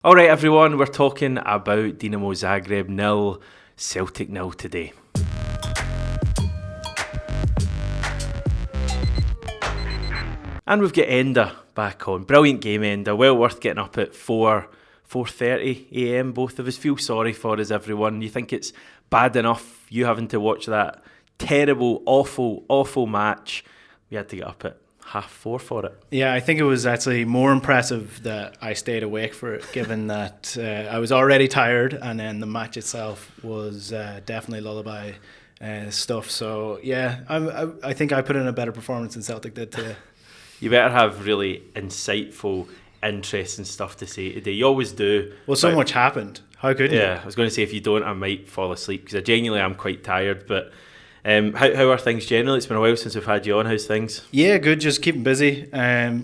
All right, everyone, we're talking about Dinamo Zagreb 0, Celtic 0 today. And we've got Enda back on. Brilliant game, Enda. Well worth getting up at 4:30am. Both of us. Feel sorry for us, everyone. You think it's bad enough you having to watch that terrible, awful match. We had to get up at 4:30 for it. Yeah, I think it was actually more impressive that I stayed awake for it, given that I was already tired, and then the match itself was definitely lullaby stuff. So yeah, I think I put in a better performance than Celtic did today. You better have really insightful, interesting stuff to say today. You always do. Well, so much happened. How could you? Yeah, I was going to say if you don't, I might fall asleep because I genuinely am quite tired, but. How are things generally? It's been a while since we've had you on. How's things? Yeah, good. Just keeping busy.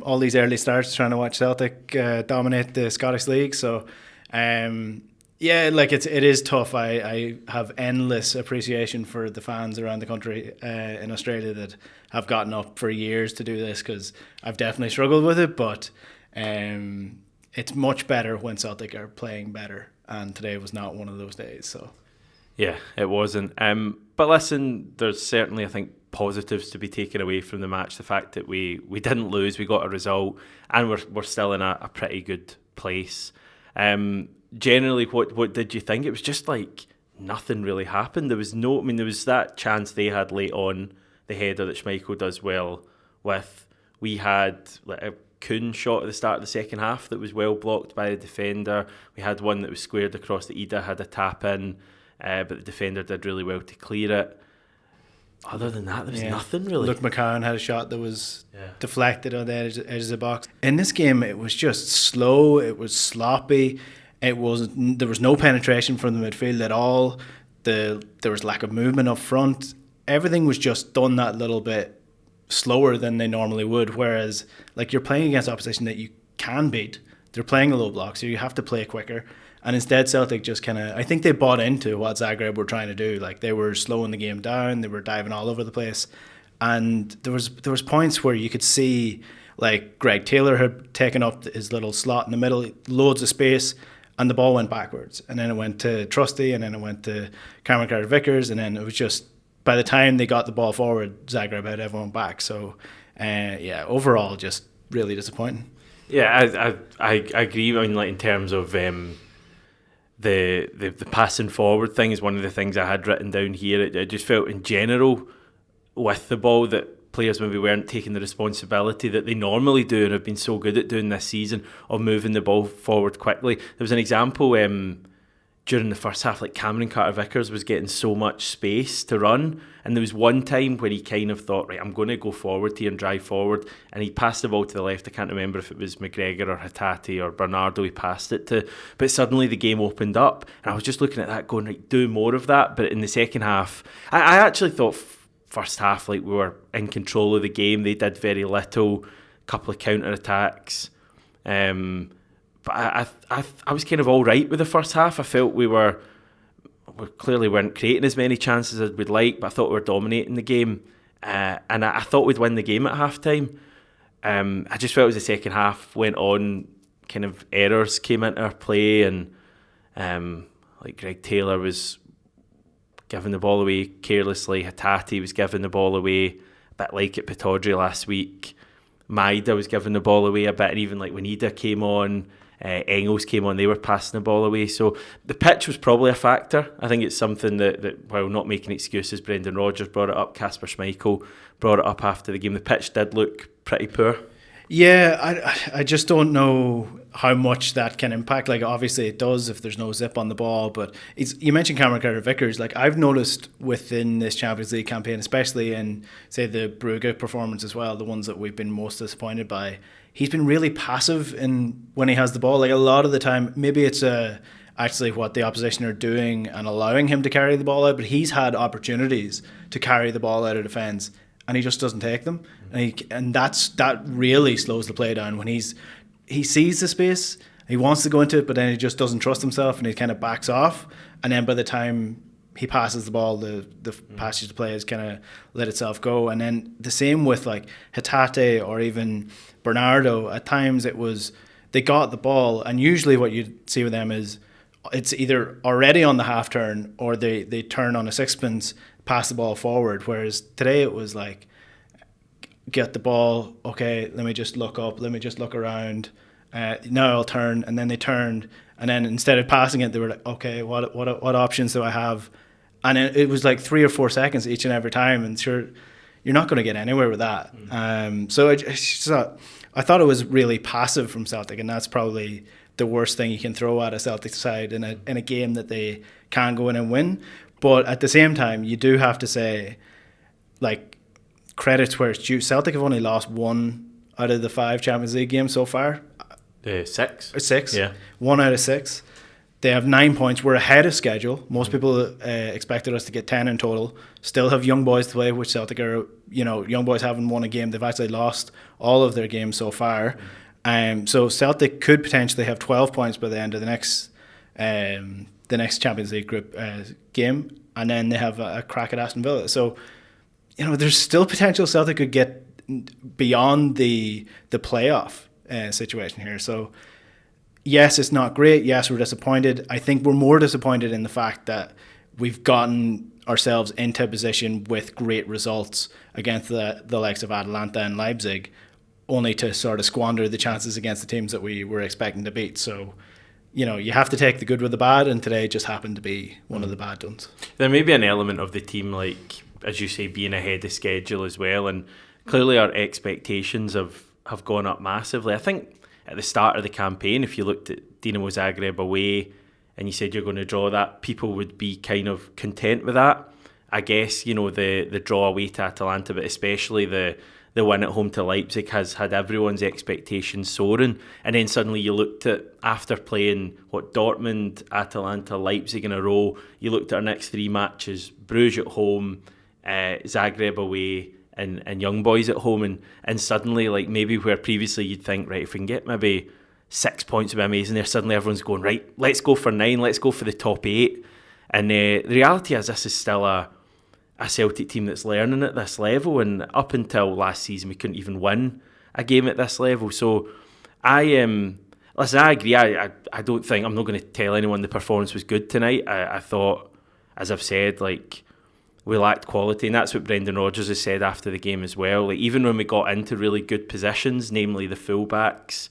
All these early starts trying to watch Celtic dominate the Scottish League. So, yeah, like it is tough. I have endless appreciation for the fans around the country in Australia that have gotten up for years to do this, because I've definitely struggled with it. But it's much better when Celtic are playing better, and today was not one of those days. So. Yeah, it wasn't. But listen, there's certainly, I think, positives to be taken away from the match. The fact that we didn't lose, we got a result, and we're still in a pretty good place. Generally, what did you think? It was just like nothing really happened. There was there was that chance they had late on, the header that Schmeichel does well with. We had like a Kuhn shot at the start of the second half that was well blocked by the defender. We had one that was squared across the Enda, had a tap in. But the defender did really well to clear it. Other than that, there was nothing really. Luke McCowan had a shot that was deflected on the edge of the box. In this game, it was just slow. It was sloppy. There was no penetration from the midfield at all. There was lack of movement up front. Everything was just done that little bit slower than they normally would. Whereas, like, you're playing against opposition that you can beat. They're playing a low block, so you have to play quicker. And instead, Celtic just kind of, I think they bought into what Zagreb were trying to do. Like, they were slowing the game down, they were diving all over the place. And there was points where you could see, like, Greg Taylor had taken up his little slot in the middle, loads of space, and the ball went backwards. And then it went to Trusty, and then it went to Cameron Carter-Vickers, and then it was just, by the time they got the ball forward, Zagreb had everyone back. So, yeah, overall, just really disappointing. Yeah, I agree. I mean, like, in terms of the passing forward thing is one of the things I had written down here. I just felt in general with the ball that players maybe weren't taking the responsibility that they normally do and have been so good at doing this season of moving the ball forward quickly. There was an example during the first half, like Cameron Carter-Vickers was getting so much space to run, and there was one time when he kind of thought, right, I'm going to go forward here and drive forward, and he passed the ball to the left. I can't remember if it was McGregor or Hatate or Bernardo he passed it to, but suddenly the game opened up, and I was just looking at that going, right, do more of that. But in the second half, I actually thought first half, like, we were in control of the game. They did very little, couple of counter-attacks, but I was kind of all right with the first half. I felt we clearly weren't creating as many chances as we'd like, but I thought we were dominating the game. And I thought we'd win the game at half-time. I just felt as the second half went on, kind of errors came into our play, and like Greg Taylor was giving the ball away carelessly. Hatate was giving the ball away, a bit like at Pataudry last week. Maida was giving the ball away a bit, and even like when Enda came on, Engels came on, they were passing the ball away. So the pitch was probably a factor. I think it's something that while not making excuses, Brendan Rodgers brought it up, Kasper Schmeichel brought it up after the game. The pitch did look pretty poor. Yeah, I just don't know how much that can impact. Like, obviously it does if there's no zip on the ball, but you mentioned Cameron Carter-Vickers. Like, I've noticed within this Champions League campaign, especially in, say, the Brugge performance as well, the ones that we've been most disappointed by, he's been really passive when he has the ball. Like, a lot of the time, maybe it's actually what the opposition are doing and allowing him to carry the ball out, but he's had opportunities to carry the ball out of defence, and he just doesn't take them, and that really slows the play down. When he sees the space, he wants to go into it, but then he just doesn't trust himself, and he kind of backs off, and then by the time he passes the ball, the passage to play has kind of let itself go. And then the same with like Hatate or even Bernardo. At times they got the ball, and usually what you see with them is it's either already on the half turn or they turn on a sixpence, pass the ball forward. Whereas today it was like, get the ball, okay, let me just look up, let me just look around, now I'll turn. And then they turned, and then instead of passing it, they were like, okay, what options do I have? And it was like 3 or 4 seconds each and every time, and sure, you're not going to get anywhere with that. So I thought it was really passive from Celtic, and that's probably the worst thing you can throw at a Celtic side in a game that they can go in and win. But at the same time, you do have to say, like, credits where it's due. Celtic have only lost 1 out of the 5 Champions League games so far. 6? 6. Yeah. 1 out of 6. They have 9 points. We're ahead of schedule. Most people expected us to get 10 in total. Still have young boys to play, which Celtic are, young boys haven't won a game. They've actually lost all of their games so far. So Celtic could potentially have 12 points by the end of the next Champions League group game, and then they have a crack at Aston Villa. So, there's still potential Celtic could get beyond the playoff situation here. So, yes, it's not great. Yes, we're disappointed. I think we're more disappointed in the fact that we've gotten ourselves into a position with great results against the likes of Atalanta and Leipzig, only to sort of squander the chances against the teams that we were expecting to beat. So, you have to take the good with the bad, and today just happened to be one of the bad ones. There may be an element of the team, like, as you say, being ahead of schedule as well, and clearly our expectations have gone up massively. I think at the start of the campaign, if you looked at Dinamo Zagreb away and you said you're going to draw that, people would be kind of content with that. I guess, the draw away to Atalanta, but especially the win at home to Leipzig has had everyone's expectations soaring. And then suddenly you looked at, after playing Dortmund, Atalanta, Leipzig in a row, you looked at our next 3 matches: Bruges at home, Zagreb away, and Young Boys at home, and suddenly, like, maybe where previously you'd think, right, if we can get maybe 6 points would be amazing there, suddenly everyone's going, right, let's go for 9, let's go for the top 8. And the reality is this is still a Celtic team that's learning at this level, and up until last season we couldn't even win a game at this level. So I agree. I don't think, I'm not going to tell anyone the performance was good tonight. I thought, as I've said, like, we lacked quality, and that's what Brendan Rodgers has said after the game as well. Like, even when we got into really good positions, namely the fullbacks,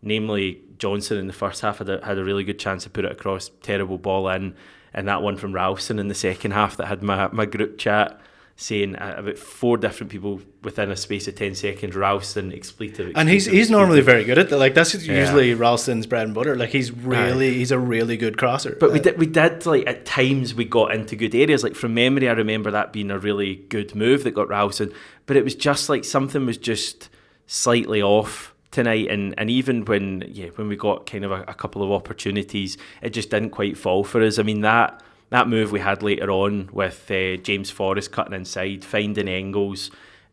namely Johnson in the first half had a really good chance to put it across, terrible ball in, and that one from Ralston in the second half that had my group chat saying about 4 different people within a space of 10 seconds, Ralston, expletive. And he's normally very good at that. Like, that's usually Ralston's bread and butter. Like, he's a really good crosser. But we did like, at times we got into good areas. Like, from memory, I remember that being a really good move that got Ralston. But it was just like something was just slightly off tonight, and even when we got kind of a couple of opportunities, it just didn't quite fall for us. I mean, that move we had later on with James Forrest cutting inside, finding Engels,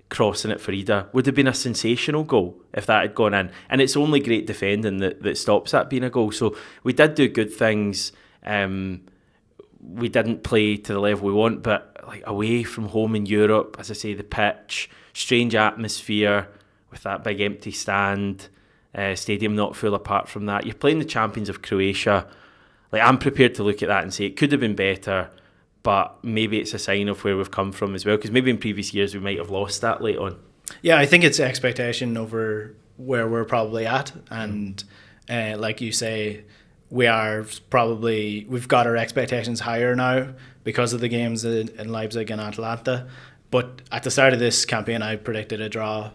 crossing it for Ida, would have been a sensational goal if that had gone in. And it's only great defending that stops that being a goal. So we did do good things. We didn't play to the level we want, but like, away from home in Europe, as I say, the pitch, strange atmosphere with that big empty stand, stadium not full apart from that. You're playing the champions of Croatia. Like, I'm prepared to look at that and say it could have been better, but maybe it's a sign of where we've come from as well, because maybe in previous years we might have lost that late on. Yeah, I think it's expectation over where we're probably at, and like you say, we've got our expectations higher now because of the games in Leipzig and Atalanta. But at the start of this campaign, I predicted a draw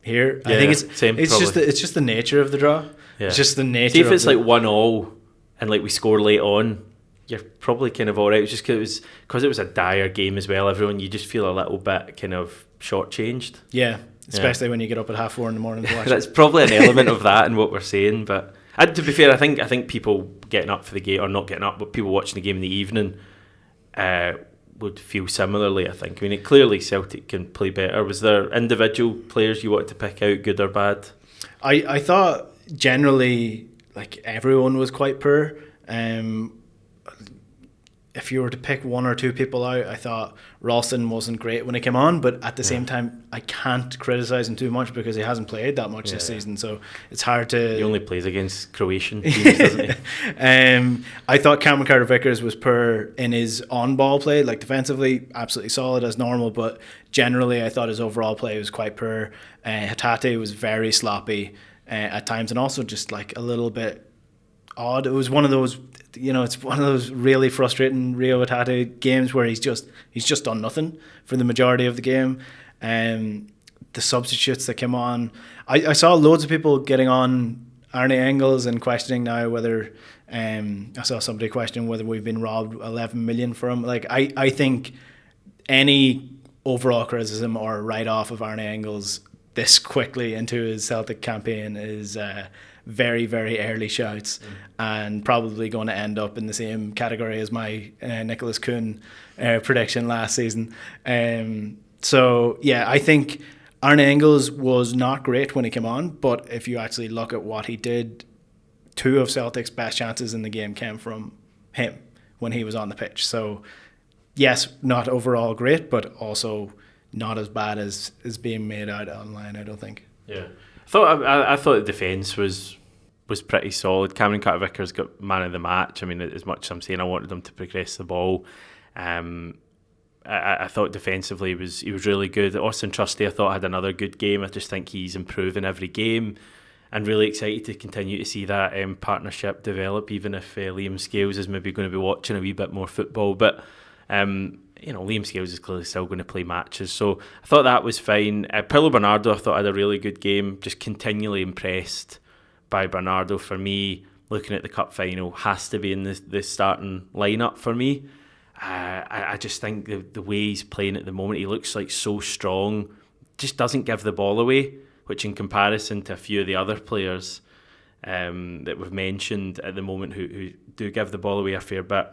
here. Yeah, I think it's just the nature of the draw. Yeah. It's just the nature. See, if it's like 1-1 and like we score late on, you're probably kind of all right. It's just because it was a dire game as well. Everyone, you just feel a little bit kind of shortchanged. Yeah, especially when you get up at 4:30 in the morning to watch. That's probably an element of that in what we're saying. But to be fair, I think people getting up for the game, or not getting up, but people watching the game in the evening would feel similarly. I think. I mean, clearly Celtic can play better. Was there individual players you wanted to pick out, good or bad? I thought generally, like, everyone was quite poor. if you were to pick one or two people out, I thought Ralston wasn't great when he came on, but at the same time, I can't criticise him too much because he hasn't played that much this season, so it's hard to... He only plays against Croatian teams, doesn't he? I thought Cameron Carter-Vickers was poor in his on-ball play, like defensively, absolutely solid as normal, but generally I thought his overall play was quite poor. Hatate was very sloppy at times, and also just like a little bit odd. It was one of those, it's one of those really frustrating Rio Hatate games where he's just done nothing for the majority of the game. The substitutes that came on, I saw loads of people getting on Arne Engels and questioning now whether I saw somebody question whether we've been robbed 11 million for him. Like I think any overall criticism or write-off of Arne Engels this quickly into his Celtic campaign is very, very early shouts, and probably going to end up in the same category as my Nicholas Kuhn prediction last season. So yeah, I think Arne Engels was not great when he came on, but if you actually look at what he did, 2 of Celtic's best chances in the game came from him when he was on the pitch. So yes, not overall great, but also not as bad as is being made out online, I don't think. Yeah, I thought the defence was pretty solid. Cameron Carter-Vickers got man of the match. I mean, as much as I'm saying I wanted him to progress the ball, I thought defensively he was really good. Austin Trusty, I thought, had another good game. I just think he's improving every game, and really excited to continue to see that partnership develop, even if Liam Scales is maybe going to be watching a wee bit more football. But Liam Scales is clearly still going to play matches, so I thought that was fine. Paulo Bernardo, I thought, had a really good game. Just continually impressed by Bernardo. For me, looking at the cup final, has to be in the starting lineup for me. I just think the way he's playing at the moment, he looks like so strong, just doesn't give the ball away, which in comparison to a few of the other players that we've mentioned at the moment who do give the ball away a fair bit,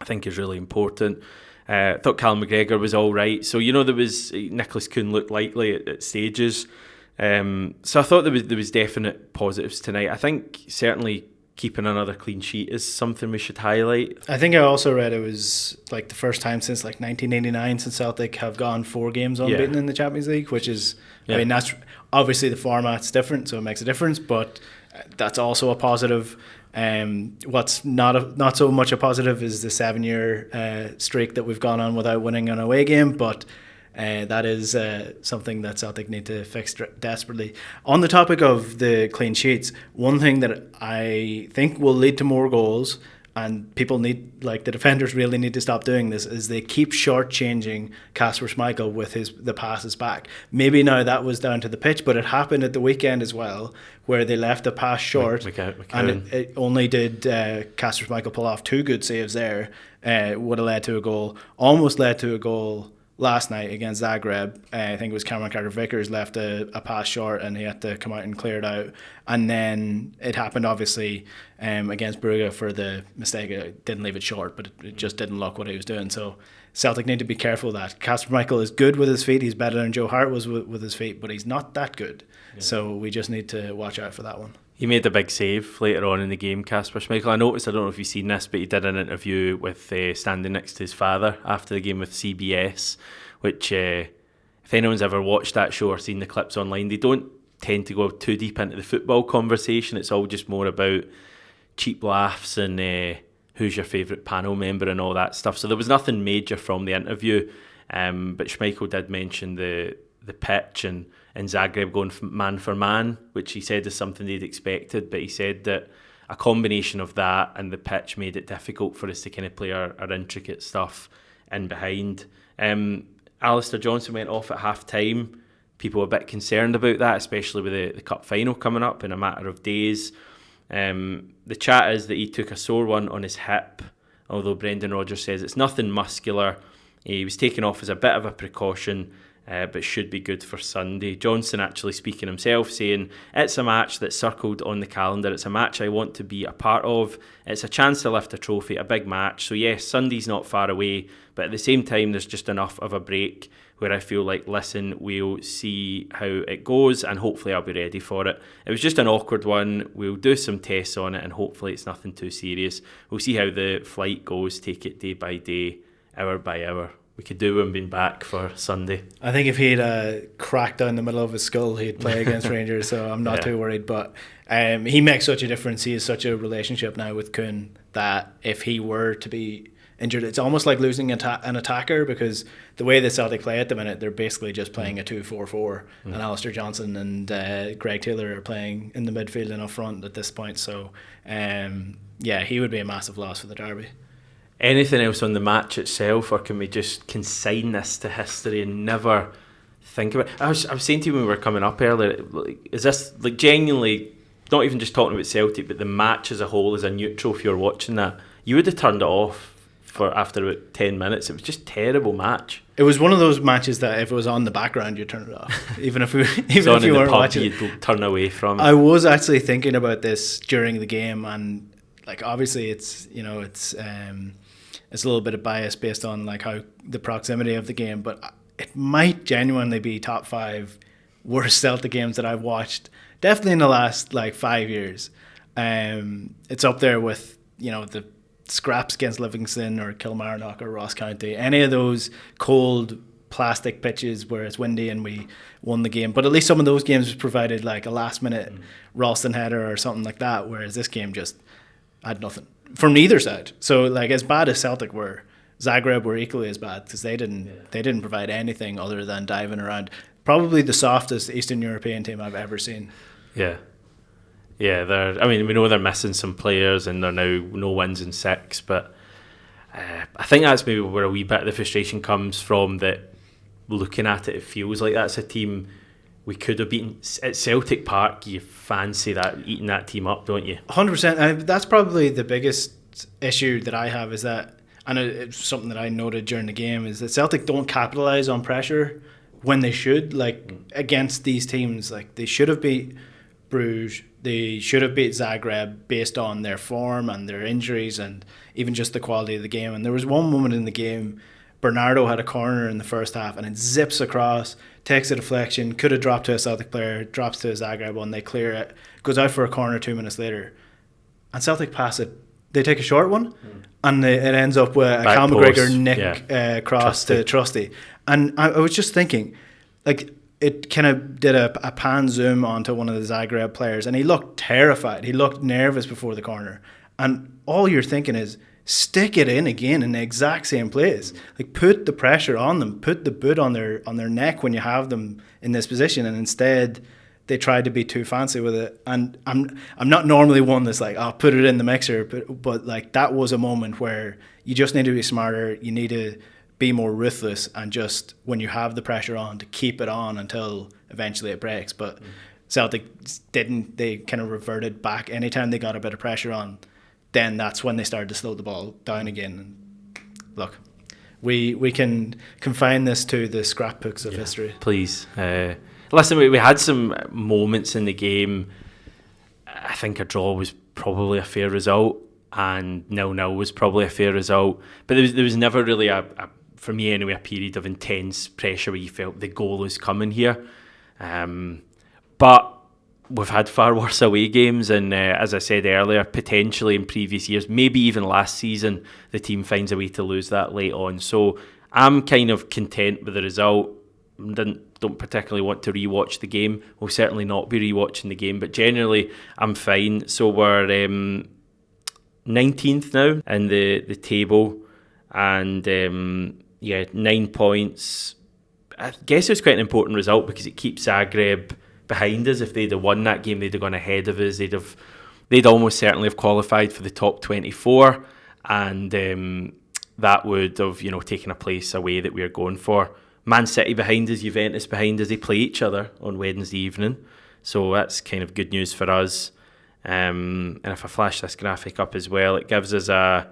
I think is really important. I thought Callum McGregor was all right. So, there was Nicholas Kuhn looked likely at stages. So I thought there was definite positives tonight. I think certainly keeping another clean sheet is something we should highlight. I think I also read it was like the first time since like 1989 since Celtic have gone 4 games unbeaten in the Champions League, which is, I mean, that's obviously the format's different, so it makes a difference, but that's also a positive. What's not so much a positive is the 7-year streak that we've gone on without winning an away game, but that is something that Celtic need to fix desperately. On the topic of the clean sheets, one thing that I think will lead to more goals, and people need, like the defenders really need to stop doing this, is they keep short-changing Kasper Schmeichel with the passes back. Maybe now that was down to the pitch, but it happened at the weekend as well, where they left the pass short, and it only did Kasper Schmeichel pull off 2 good saves there. Would have led to a goal, almost led to a goal last night against Zagreb. I think it was Cameron Carter-Vickers left a pass short and he had to come out and clear it out. And then it happened obviously against Brugge for the mistake. It didn't leave it short, but it just didn't look what he was doing. So Celtic need to be careful of that. Kasper Schmeichel is good with his feet. He's better than Joe Hart was with his feet, but he's not that good. Yeah. So we just need to watch out for that one. He made a big save later on in the game, Kasper Schmeichel. I noticed, I don't know if you've seen this, but he did an interview with standing next to his father after the game with CBS, which if anyone's ever watched that show or seen the clips online, they don't tend to go too deep into the football conversation. It's all just more about cheap laughs and who's your favourite panel member and all that stuff. So there was nothing major from the interview, but Schmeichel did mention the pitch and Zagreb going man for man, which he said is something they'd expected, but he said that a combination of that and the pitch made it difficult for us to kind of play our intricate stuff in behind. Alistair Johnson went off at half time. People were a bit concerned about that, especially with the cup final coming up in a matter of days. The chat is that he took a sore one on his hip, although Brendan Rodgers says it's nothing muscular. He was taken off as a bit of a precaution. but should be good for Sunday. Johnson actually speaking himself, saying, "It's a match that's circled on the calendar. It's a match I want to be a part of. It's a chance to lift a trophy, a big match. So yes, Sunday's not far away, but at the same time, there's just enough of a break where I feel like, listen, we'll see how it goes and hopefully I'll be ready for it. It was just an awkward one. We'll do some tests on it and hopefully it's nothing too serious. We'll see how the flight goes, take it day by day, hour by hour. We could do him being back for Sunday." I think if he'd cracked down the middle of his skull, he'd play against Rangers, so I'm not too worried. But he makes such a difference. He has such a relationship now with Kuhn that if he were to be injured, it's almost like losing an attacker, because the way the Celtic play at the minute, they're basically just playing a 2-4-4, and Alistair Johnson and Greg Taylor are playing in the midfield and up front at this point. So he would be a massive loss for the derby. Anything else on the match itself, or can we just consign this to history and never think about it? I was saying to you when we were coming up earlier, like, is this like genuinely, not even just talking about Celtic, but the match as a whole, as a neutral, if you're watching that, you would have turned it off for after about 10 minutes. It was just a terrible match. It was one of those matches that if it was on the background, you'd turn it off. Even if you weren't watching, you'd turn away from it. I was actually thinking about this during the game, and like obviously it's a little bit of bias based on like how the proximity of the game, but it might genuinely be top 5 worst Celtic games that I've watched, definitely in the last like 5 years. It's up there with, the scraps against Livingston or Kilmarnock or Ross County, any of those cold plastic pitches where it's windy and we won the game. But at least some of those games provided like a last minute Ralston header or something like that, whereas this game just had nothing from neither side. So like as bad as Celtic were, Zagreb were equally as bad, because they didn't provide anything other than diving around. Probably the softest Eastern European team I've ever seen. We know they're missing some players and they're now no wins in 6, but I think that's maybe where a wee bit of the frustration comes from, that looking at it, it feels like that's a team we could have beaten. At Celtic Park, you fancy that, eating that team up, don't you? 100%. That's probably the biggest issue that I have, is that, and it's something that I noted during the game, is that Celtic don't capitalise on pressure when they should. Like against these teams, like they should have beat Bruges, they should have beat Zagreb based on their form and their injuries and even just the quality of the game. And there was one moment in the game, Bernardo had a corner in the first half and it zips across, takes a deflection, could have dropped to a Celtic player, drops to a Zagreb one, they clear it, goes out for a corner 2 minutes later, and Celtic pass it. They take a short one and it ends up with a Cal McGregor nick cross to Trusty. And I was just thinking, like, it kind of did a pan zoom onto one of the Zagreb players and he looked terrified. He looked nervous before the corner. And all you're thinking is, stick it in again in the exact same place. Like, put the pressure on them, put the boot on their neck when you have them in this position. And instead, they tried to be too fancy with it. And I'm not normally one that's like, oh, put it in the mixer. But like, that was a moment where you just need to be smarter. You need to be more ruthless, and just when you have the pressure on, to keep it on until eventually it breaks. But Celtic didn't. They kind of reverted back. Anytime they got a bit of pressure on, then that's when they started to slow the ball down again. And look, we can confine this to the scrapbooks of history. Please. Listen, we had some moments in the game. I think a draw was probably a fair result, and 0-0 was probably a fair result. But there was never really for me anyway, a period of intense pressure where you felt the goal was coming here. But we've had far worse away games, and as I said earlier, potentially in previous years, maybe even last season, the team finds a way to lose that late on. So I'm kind of content with the result. Don't particularly want to rewatch the game. We'll certainly not be rewatching the game, but generally I'm fine. So we're 19th now in the table, and 9 points. I guess it was quite an important result because it keeps Zagreb behind us. If they'd have won that game, they'd have gone ahead of us. They'd almost certainly have qualified for the top 24, and that would have taken a place away that we were going for. Man City behind us, Juventus behind us. They play each other on Wednesday evening, so that's kind of good news for us. And if I flash this graphic up as well, it gives us a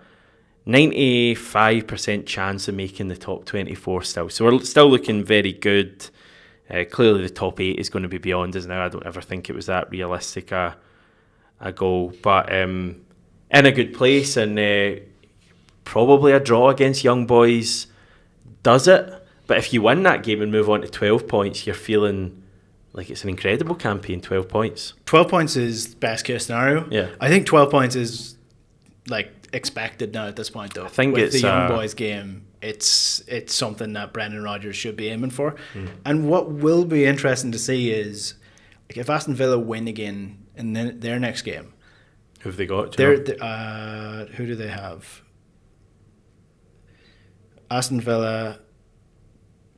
95% chance of making the top 24 still. So we're still looking very good. Clearly the top 8 is going to be beyond us now. I don't ever think it was that realistic a goal. But in a good place, and probably a draw against Young Boys does it. But if you win that game and move on to 12 points, you're feeling like it's an incredible campaign, 12 points. 12 points is best case scenario. Yeah. I think 12 points is like expected now at this point, though. I think with it's the Young Boys game, it's something that Brendan Rodgers should be aiming for. And what will be interesting to see is like, if Aston Villa win again in their next game. Who have they got? Who do they have? Aston Villa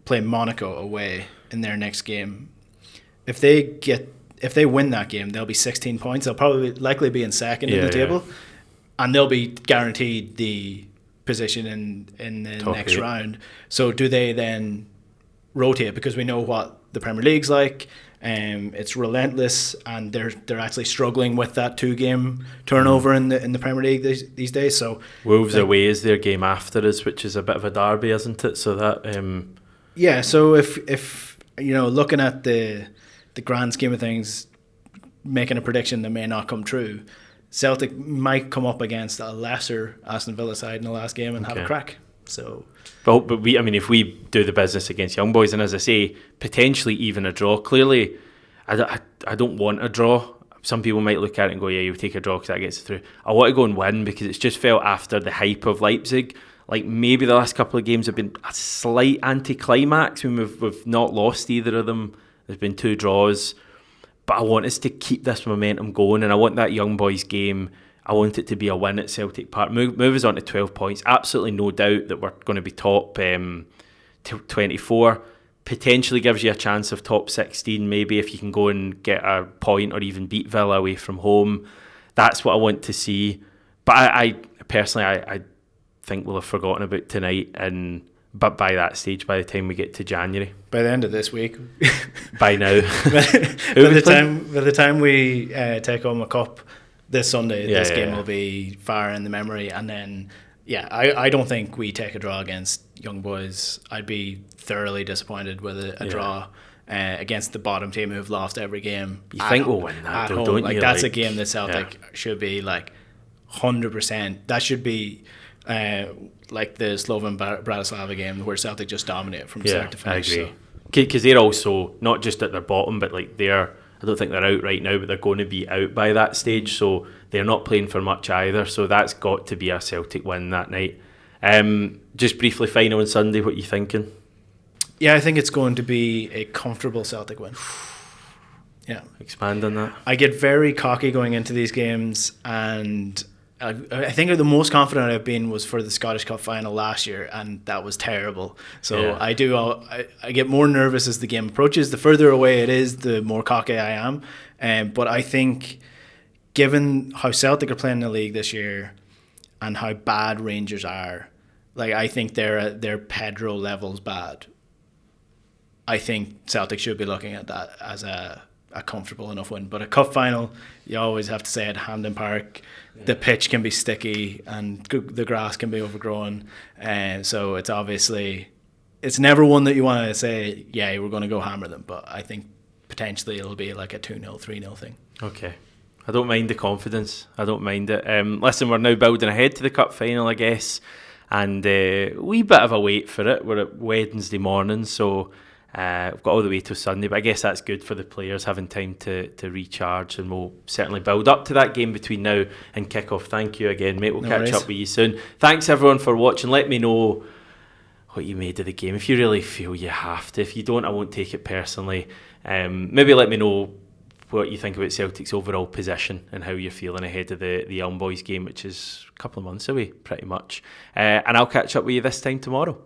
play Monaco away in their next game. If they win that game, they'll be 16 points. They'll probably likely be in second in the table, and they'll be guaranteed the position in the top next 8 round. So do they then rotate? Because we know what the Premier League's like. It's relentless, and they're actually struggling with that 2-game turnover in the Premier League these days. So Wolves away is their game after us, which is a bit of a derby, isn't it? So that yeah. So if looking at the grand scheme of things, making a prediction that may not come true, Celtic might come up against a lesser Aston Villa side in the last game and have a crack. So, but if we do the business against Young Boys, and as I say, potentially even a draw. Clearly, I don't want a draw. Some people might look at it and go, yeah, you take a draw because that gets it through. I want to go and win, because it's just felt after the hype of Leipzig, like maybe the last couple of games have been a slight anticlimax when we've not lost either of them. There's been 2 draws, but I want us to keep this momentum going, and I want that Young Boys game, I want it to be a win at Celtic Park. Move us on to 12 points. Absolutely no doubt that we're going to be top 24. Potentially gives you a chance of top 16, maybe, if you can go and get a point or even beat Villa away from home. That's what I want to see. But I personally think we'll have forgotten about tonight, but by that stage, by the time we get to January, by the end of this week, by now, by the time we take home a cup this Sunday, this game will be far in the memory. And then I don't think we take a draw against Young Boys. I'd be thoroughly disappointed with a draw against the bottom team who've lost every game. You think we'll win that, though, don't you? That's a game that Celtic should be like 100%. That should be like the Slovan Bratislava game where Celtic just dominate from start to finish. I agree. Because they're also not just at their bottom, but like I don't think they're out right now, but they're going to be out by that stage, so they're not playing for much either. So that's got to be a Celtic win that night. Just briefly, final on Sunday, what are you thinking? Yeah, I think it's going to be a comfortable Celtic win. Yeah. Expand on that. I get very cocky going into these games, and I think the most confident I've been was for the Scottish Cup final last year, and that was terrible. So I get more nervous as the game approaches. The further away it is, the more cocky I am. But I think, given how Celtic are playing in the league this year and how bad Rangers are, like I think they're Pedro levels bad. I think Celtic should be looking at that as a comfortable enough win. But a cup final, you always have to say at Hampden Park, the pitch can be sticky and the grass can be overgrown. So it's never one that you want to say, yeah, we're going to go hammer them. But I think potentially it'll be like a 2-0, 3-0 thing. Okay. I don't mind the confidence. I don't mind it. Listen, we're now building ahead to the cup final, I guess. And a wee bit of a wait for it. We're at Wednesday morning, so we've got all the way till Sunday, but I guess that's good for the players having time to recharge, and we'll certainly build up to that game between now and kick-off. Thank you again, mate. We'll catch up with you soon. Thanks everyone for watching. Let me know what you made of the game. If you really feel you have to. If you don't, I won't take it personally. Maybe let me know what you think about Celtic's overall position and how you're feeling ahead of the Young Boys game, which is a couple of months away pretty much. And I'll catch up with you this time tomorrow.